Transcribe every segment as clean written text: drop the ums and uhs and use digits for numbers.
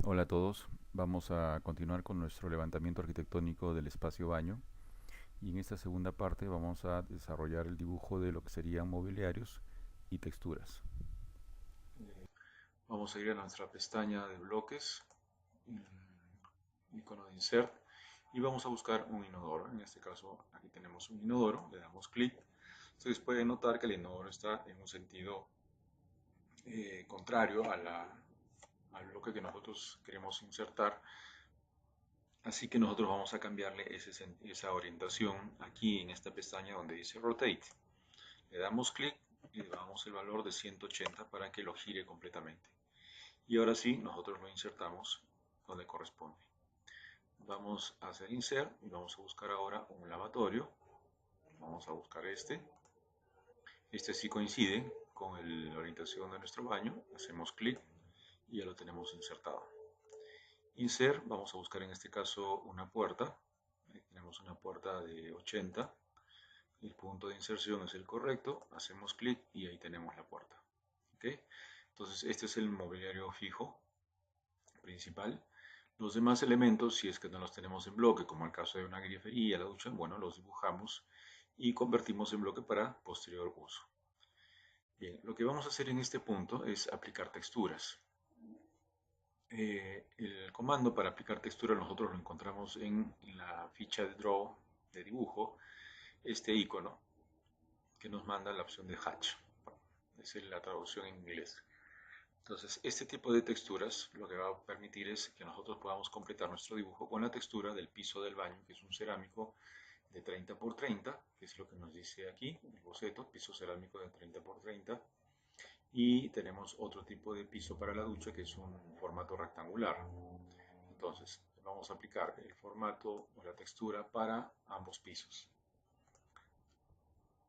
Hola a todos, vamos a continuar con nuestro levantamiento arquitectónico del espacio baño y en esta segunda parte vamos a desarrollar el dibujo de lo que serían mobiliarios y texturas. Vamos a ir a nuestra pestaña de bloques, icono de insert, y vamos a buscar un inodoro. En este caso, aquí tenemos un inodoro, le damos clic. Ustedes pueden notar que el inodoro está en un sentido contrario al bloque que nosotros queremos insertar. Así que nosotros vamos a cambiarle esa orientación aquí en esta pestaña donde dice Rotate. Le damos clic y le damos el valor de 180 para que lo gire completamente. Y ahora sí, nosotros lo insertamos donde corresponde. Vamos a hacer insert y vamos a buscar ahora un lavatorio. Vamos a buscar este. Este sí coincide con la orientación de nuestro baño. Hacemos clic y ya lo tenemos insertado. Insert, vamos a buscar en este caso una puerta. Ahí tenemos una puerta de 80. El punto de inserción es el correcto. Hacemos clic y ahí tenemos la puerta. ¿Ok? Entonces este es el mobiliario fijo principal. Los demás elementos, si es que no los tenemos en bloque, como el caso de una grifería, la ducha, bueno, los dibujamos y convertimos en bloque para posterior uso. Bien, lo que vamos a hacer en este punto es aplicar texturas. El comando para aplicar textura nosotros lo encontramos en la ficha de Draw de dibujo, este icono que nos manda la opción de Hatch. Esa es la traducción en inglés. Entonces, este tipo de texturas lo que va a permitir es que nosotros podamos completar nuestro dibujo con la textura del piso del baño, que es un cerámico de 30 por 30, que es lo que nos dice aquí, el boceto, piso cerámico de 30 por 30. Y tenemos otro tipo de piso para la ducha, que es un formato rectangular. Entonces, vamos a aplicar el formato o la textura para ambos pisos.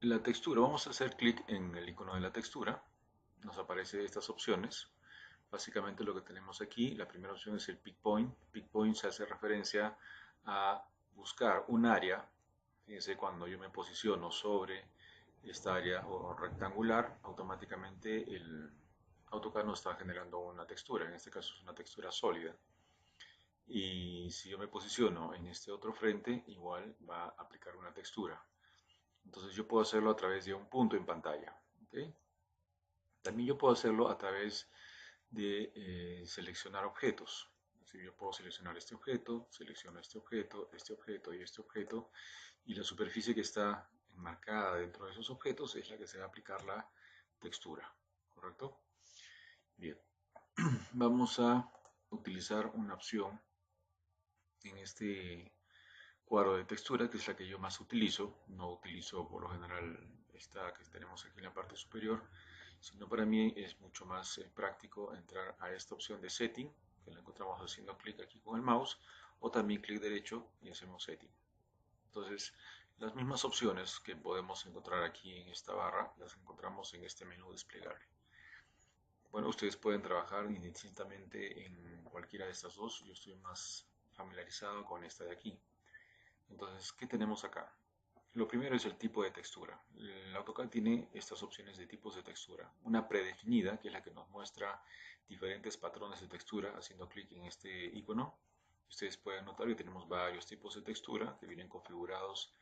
La textura, vamos a hacer clic en el icono de la textura, nos aparecen estas opciones. Básicamente lo que tenemos aquí, la primera opción es el pick point. Pick point se hace referencia a buscar un área. Fíjense, cuando yo me posiciono sobre esta área o rectangular, automáticamente el AutoCAD nos está generando una textura. En este caso es una textura sólida. Y si yo me posiciono en este otro frente, igual va a aplicar una textura. Entonces yo puedo hacerlo a través de un punto en pantalla. ¿Okay? También yo puedo hacerlo a través de seleccionar objetos. Así yo puedo seleccionar este objeto, selecciono este objeto y este objeto, y la superficie que está enmarcada dentro de esos objetos es la que se va a aplicar la textura, ¿correcto? Bien, vamos a utilizar una opción en este cuadro de textura, que es la que yo más utilizo. No utilizo por lo general esta que tenemos aquí en la parte superior, sino para mí es mucho más práctico entrar a esta opción de setting, que la encontramos haciendo clic aquí con el mouse, o también clic derecho y hacemos setting. Entonces, las mismas opciones que podemos encontrar aquí en esta barra, las encontramos en este menú desplegable. Bueno, ustedes pueden trabajar indistintamente en cualquiera de estas dos. Yo estoy más familiarizado con esta de aquí. Entonces, ¿qué tenemos acá? Lo primero es el tipo de textura. El AutoCAD tiene estas opciones de tipos de textura. Una predefinida, que es la que nos muestra diferentes patrones de textura haciendo clic en este icono. Ustedes pueden notar que tenemos varios tipos de textura que vienen configurados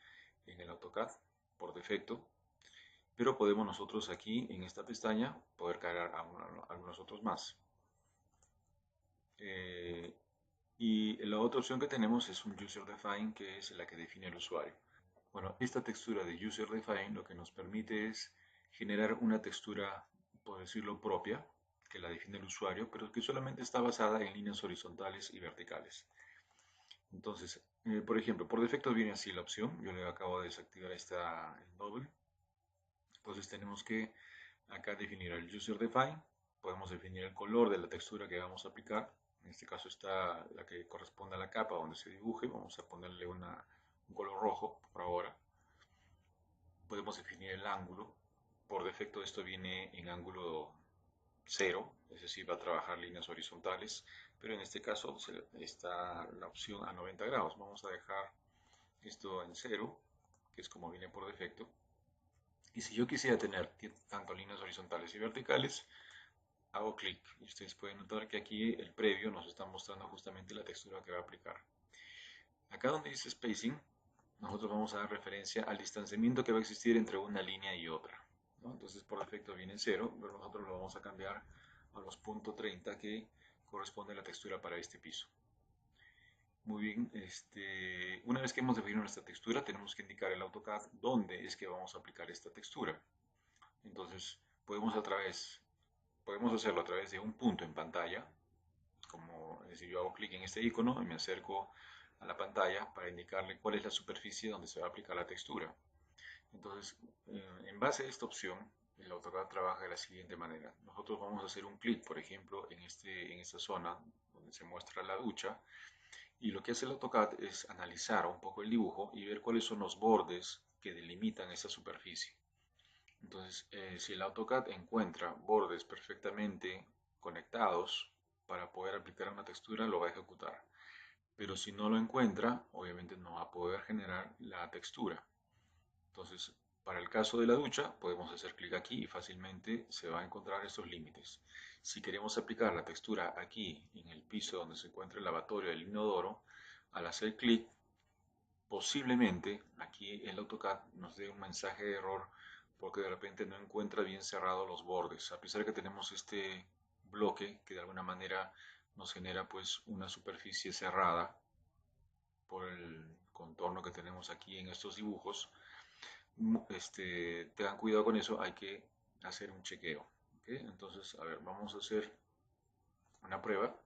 en el AutoCAD por defecto, pero podemos nosotros aquí en esta pestaña poder cargar algunos otros más. Eh, y la otra opción que tenemos es un User Define, que es la que define el usuario. Bueno, esta textura de User Define lo que nos permite es generar una textura, por decirlo, propia, que la define el usuario, pero que solamente está basada en líneas horizontales y verticales. Entonces, por ejemplo, por defecto viene así la opción. Yo le acabo de desactivar el doble. Entonces tenemos que acá definir el User Define. Podemos definir el color de la textura que vamos a aplicar. En este caso está la que corresponde a la capa donde se dibuje. Vamos a ponerle un color rojo por ahora. Podemos definir el ángulo. Por defecto esto viene en ángulo cero, es decir, va a trabajar líneas horizontales, pero en este caso está la opción a 90 grados. Vamos a dejar esto en cero, que es como viene por defecto. Y si yo quisiera tener tanto líneas horizontales y verticales, hago clic y ustedes pueden notar que aquí el previo nos está mostrando justamente la textura que va a aplicar. Acá donde dice spacing, nosotros vamos a dar referencia al distanciamiento que va a existir entre una línea y otra, ¿no? Entonces por defecto viene en 0, pero nosotros lo vamos a cambiar a los .30 que corresponde a la textura para este piso. Muy bien, una vez que hemos definido nuestra textura, tenemos que indicar el AutoCAD dónde es que vamos a aplicar esta textura. Entonces podemos hacerlo a través de un punto en pantalla, como si yo hago clic en este icono y me acerco a la pantalla para indicarle cuál es la superficie donde se va a aplicar la textura. Entonces, en base a esta opción, el AutoCAD trabaja de la siguiente manera. Nosotros vamos a hacer un clic, por ejemplo, en esta zona donde se muestra la ducha, y lo que hace el AutoCAD es analizar un poco el dibujo y ver cuáles son los bordes que delimitan esa superficie. Entonces, si el AutoCAD encuentra bordes perfectamente conectados para poder aplicar una textura, lo va a ejecutar. Pero si no lo encuentra, obviamente no va a poder generar la textura. Entonces, para el caso de la ducha, podemos hacer clic aquí y fácilmente se va a encontrar estos límites. Si queremos aplicar la textura aquí, en el piso donde se encuentra el lavatorio del inodoro, al hacer clic, posiblemente aquí el AutoCAD nos dé un mensaje de error porque de repente no encuentra bien cerrados los bordes. A pesar de que tenemos este bloque que de alguna manera nos genera pues una superficie cerrada por el contorno que tenemos aquí en estos dibujos, tengan cuidado con eso, hay que hacer un chequeo. ¿Okay? Entonces, a ver, vamos a hacer una prueba.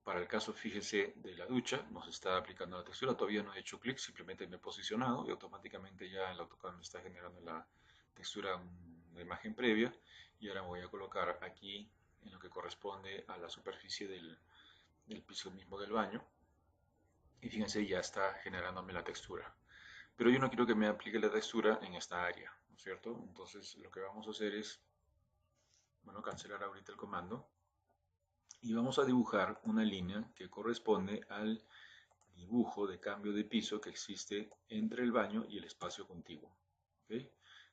Para el caso, fíjese, de la ducha, nos está aplicando la textura, todavía no he hecho clic, simplemente me he posicionado y automáticamente ya el AutoCAD me está generando la textura, una imagen previa, y ahora me voy a colocar aquí en lo que corresponde a la superficie del piso mismo del baño, y fíjense, ya está generándome la textura. Pero yo no quiero que me aplique la textura en esta área, ¿no es cierto? Entonces lo que vamos a hacer es, bueno, cancelar ahorita el comando y vamos a dibujar una línea que corresponde al dibujo de cambio de piso que existe entre el baño y el espacio contiguo. ¿Okay?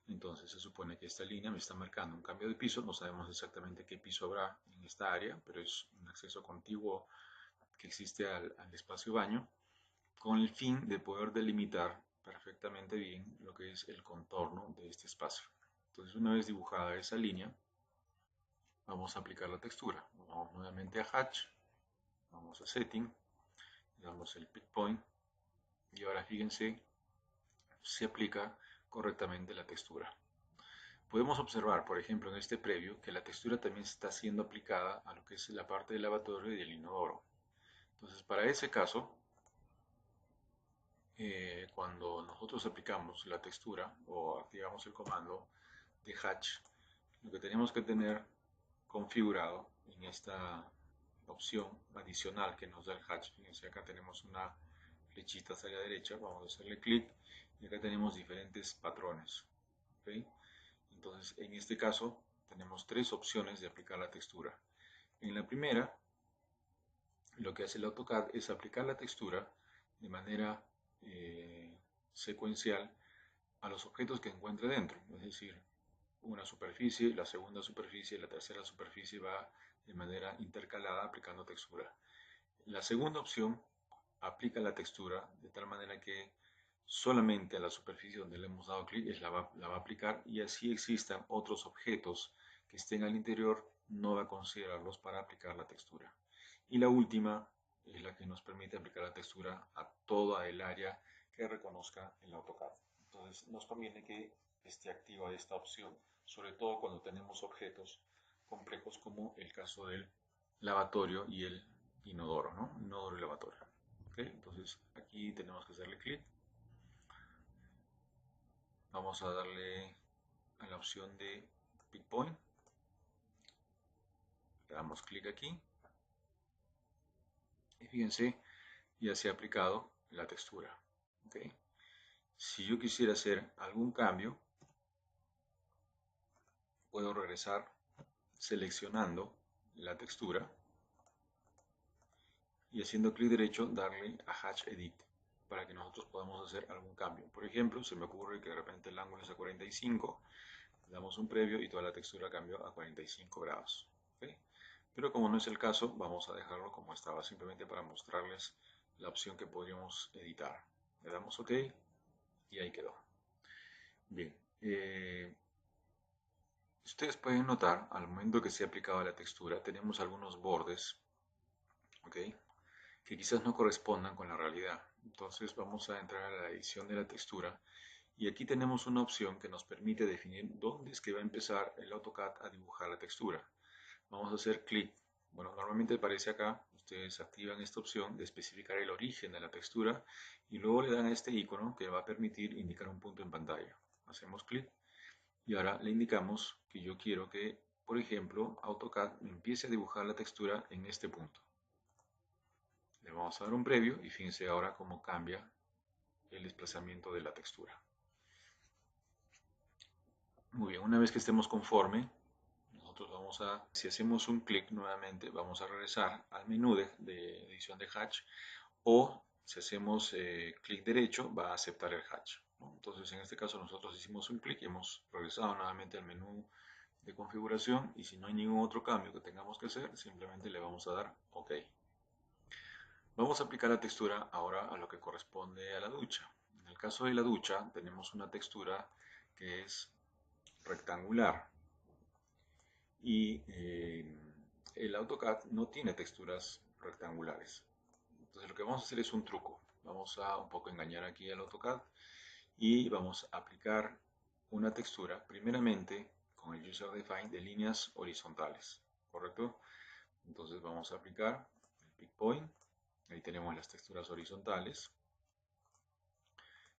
Entonces se supone que esta línea me está marcando un cambio de piso, no sabemos exactamente qué piso habrá en esta área, pero es un acceso contiguo que existe al espacio baño, con el fin de poder delimitar perfectamente bien lo que es el contorno de este espacio. Entonces, una vez dibujada esa línea, vamos a aplicar la textura. Vamos nuevamente a Hatch, vamos a Setting, damos el Pick Point y ahora fíjense, se aplica correctamente la textura. Podemos observar, por ejemplo, en este previo, que la textura también está siendo aplicada a lo que es la parte del lavatorio y del inodoro. Entonces, para ese caso, cuando nosotros aplicamos la textura o activamos el comando de Hatch, lo que tenemos que tener configurado en esta opción adicional que nos da el Hatch, fíjense, acá tenemos una flechita hacia la derecha, vamos a hacerle clic y acá tenemos diferentes patrones. ¿Okay? Entonces, en este caso, tenemos tres opciones de aplicar la textura. En la primera, lo que hace el AutoCAD es aplicar la textura de manera secuencial a los objetos que encuentre dentro, es decir, una superficie, la segunda superficie y la tercera superficie va de manera intercalada aplicando textura. La segunda opción aplica la textura de tal manera que solamente a la superficie donde le hemos dado clic la va a aplicar, y así existan otros objetos que estén al interior, no va a considerarlos para aplicar la textura. Y la última es la que nos permite aplicar la textura a toda el área que reconozca el AutoCAD. Entonces nos conviene que esté activa esta opción, sobre todo cuando tenemos objetos complejos como el caso del lavatorio y el inodoro, ¿no? Inodoro y lavatorio. ¿Okay? Entonces aquí tenemos que hacerle clic. Vamos a darle a la opción de Pick Point. Le damos clic aquí. Y fíjense, ya se ha aplicado la textura. ¿Okay? Si yo quisiera hacer algún cambio, puedo regresar seleccionando la textura y haciendo clic derecho darle a Hatch Edit para que nosotros podamos hacer algún cambio. Por ejemplo, se me ocurre que de repente el ángulo es a 45, le damos un previo y toda la textura cambió a 45 grados. ¿ok? Pero como no es el caso, vamos a dejarlo como estaba, simplemente para mostrarles la opción que podríamos editar. Le damos OK y ahí quedó. Bien, ustedes pueden notar, al momento que se ha aplicado la textura, tenemos algunos bordes, ¿ok?, que quizás no correspondan con la realidad. Entonces vamos a entrar a la edición de la textura y aquí tenemos una opción que nos permite definir dónde es que va a empezar el AutoCAD a dibujar la textura. Vamos a hacer clic. Bueno, normalmente aparece acá. Ustedes activan esta opción de especificar el origen de la textura y luego le dan a este icono que va a permitir indicar un punto en pantalla. Hacemos clic y ahora le indicamos que yo quiero que, por ejemplo, AutoCAD me empiece a dibujar la textura en este punto. Le vamos a dar un previo y fíjense ahora cómo cambia el desplazamiento de la textura. Muy bien, una vez que estemos conforme, nosotros vamos a, si hacemos un clic nuevamente, vamos a regresar al menú de edición de hatch, o si hacemos clic derecho, va a aceptar el hatch, ¿no? Entonces, en este caso, nosotros hicimos un clic y hemos regresado nuevamente al menú de configuración, y si no hay ningún otro cambio que tengamos que hacer, simplemente le vamos a dar OK. Vamos a aplicar la textura ahora a lo que corresponde a la ducha. En el caso de la ducha, tenemos una textura que es rectangular y el AutoCAD no tiene texturas rectangulares. Entonces lo que vamos a hacer es un truco. Vamos a un poco engañar aquí al AutoCAD y vamos a aplicar una textura primeramente con el User Define de líneas horizontales, ¿correcto? Entonces vamos a aplicar el Pick Point. Ahí tenemos las texturas horizontales.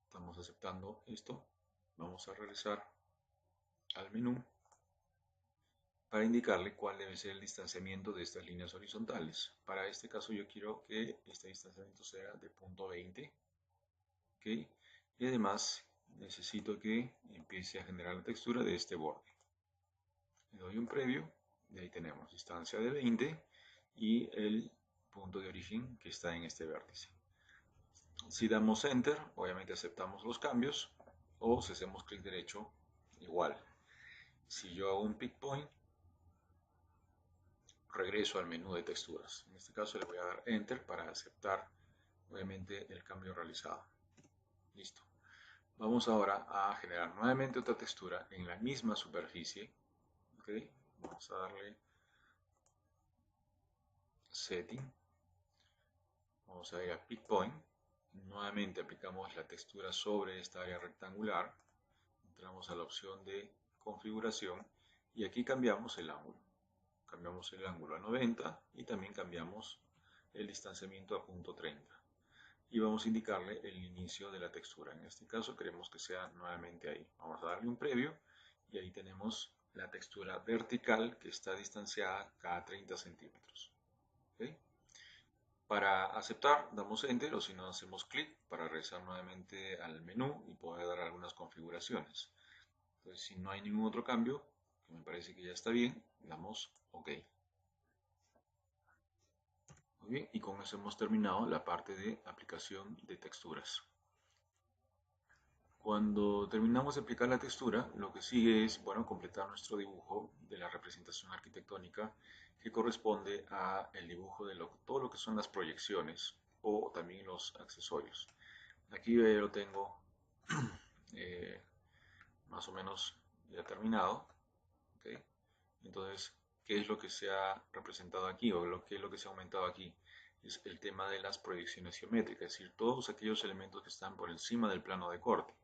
Estamos aceptando esto. Vamos a regresar al menú para indicarle cuál debe ser el distanciamiento de estas líneas horizontales. Para este caso yo quiero que este distanciamiento sea de punto 20. ¿Okay? Y además necesito que empiece a generar la textura de este borde. Le doy un previo y ahí tenemos distancia de 20 y el punto de origen que está en este vértice. Si damos Enter, obviamente aceptamos los cambios, o si hacemos clic derecho, igual. Si yo hago un Pick Point, regreso al menú de texturas. En este caso le voy a dar Enter para aceptar, obviamente, el cambio realizado. Listo. Vamos ahora a generar nuevamente otra textura en la misma superficie. ¿Okay? Vamos a darle Setting. Vamos a ir a Pick Point. Nuevamente aplicamos la textura sobre esta área rectangular. Entramos a la opción de configuración y aquí cambiamos el ángulo. Cambiamos el ángulo a 90 y también cambiamos el distanciamiento a punto 30. Y vamos a indicarle el inicio de la textura. En este caso queremos que sea nuevamente ahí. Vamos a darle un previo y ahí tenemos la textura vertical que está distanciada cada 30 centímetros. ¿Okay? Para aceptar damos Enter, o si no hacemos clic para regresar nuevamente al menú y poder dar algunas configuraciones. Entonces, si no hay ningún otro cambio, que me parece que ya está bien, damos OK. Muy bien, y con eso hemos terminado la parte de aplicación de texturas. Cuando terminamos de aplicar la textura, lo que sigue es, bueno, completar nuestro dibujo de la representación arquitectónica que corresponde a el dibujo de todo lo que son las proyecciones o también los accesorios. Aquí yo ya lo tengo eh, más o menos ya terminado. ¿Okay? Entonces, ¿qué es lo que se ha representado aquí o qué es lo que se ha aumentado aquí? Es el tema de las proyecciones geométricas, es decir, todos aquellos elementos que están por encima del plano de corte.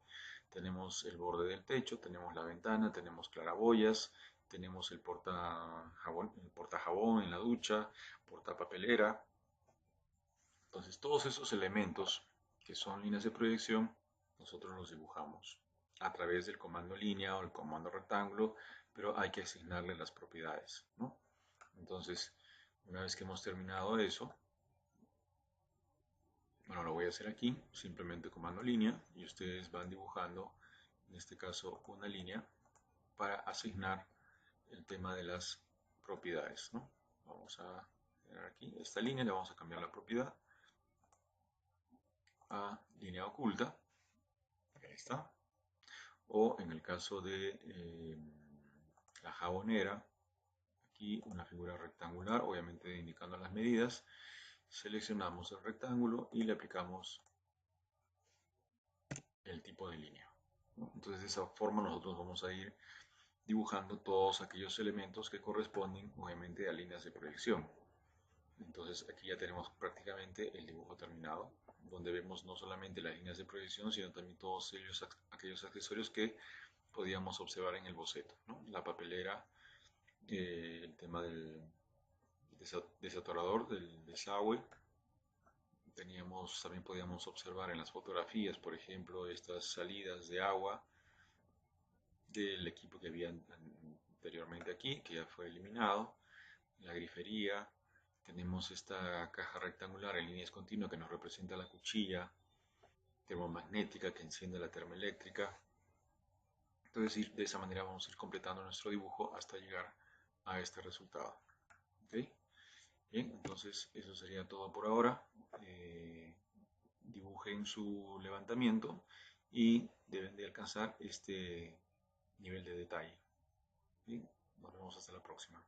Tenemos el borde del techo, tenemos la ventana, tenemos claraboyas, tenemos el portajabón en la ducha, portapapelera. Entonces, todos esos elementos que son líneas de proyección, nosotros los dibujamos a través del comando línea o el comando rectángulo, pero hay que asignarle las propiedades, ¿no? Entonces, una vez que hemos terminado eso, bueno, lo voy a hacer aquí, simplemente comando línea, y ustedes van dibujando, en este caso, una línea para asignar el tema de las propiedades, ¿no? Vamos a generar aquí esta línea, le vamos a cambiar la propiedad a línea oculta, ahí está. O en el caso de la jabonera, aquí una figura rectangular, obviamente indicando las medidas. Seleccionamos el rectángulo y le aplicamos el tipo de línea, ¿no? Entonces de esa forma nosotros vamos a ir dibujando todos aquellos elementos que corresponden obviamente a líneas de proyección. Entonces aquí ya tenemos prácticamente el dibujo terminado, donde vemos no solamente las líneas de proyección, sino también todos aquellos accesorios que podíamos observar en el boceto, ¿no? La papelera, el tema del desatorador, del desagüe. También podíamos observar en las fotografías, por ejemplo, estas salidas de agua del equipo que había anteriormente aquí, que ya fue eliminado. La grifería, tenemos esta caja rectangular en líneas continuas que nos representa la cuchilla termomagnética que enciende la termoeléctrica. Entonces, de esa manera vamos a ir completando nuestro dibujo hasta llegar a este resultado. ¿Okay? Bien, entonces eso sería todo por ahora. Dibujen su levantamiento y deben de alcanzar este nivel de detalle. Bien, nos vemos hasta la próxima.